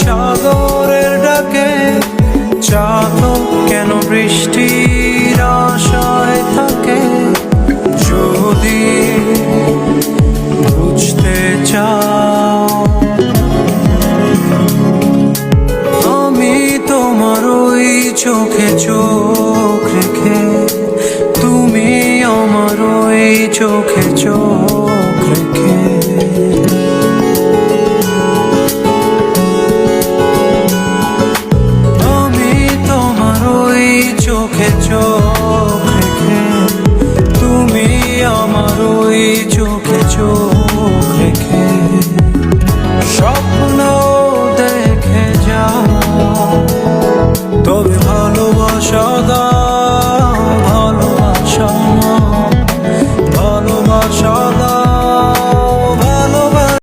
সাগরের ডাকে চাতক কেন বৃষ্টির আশায় থাকে? যদি বুঝতে চাও আমি তোমার ওই চোখে চোখ রেখে, তুমি আমার ওই চোখে চোখ রেখে, আমি তোমার ওই চোখে চোখ রেখে, তুমি আমার ওই চোখে চোখ রেখে স্বপ্ন দেখে যাও, তবে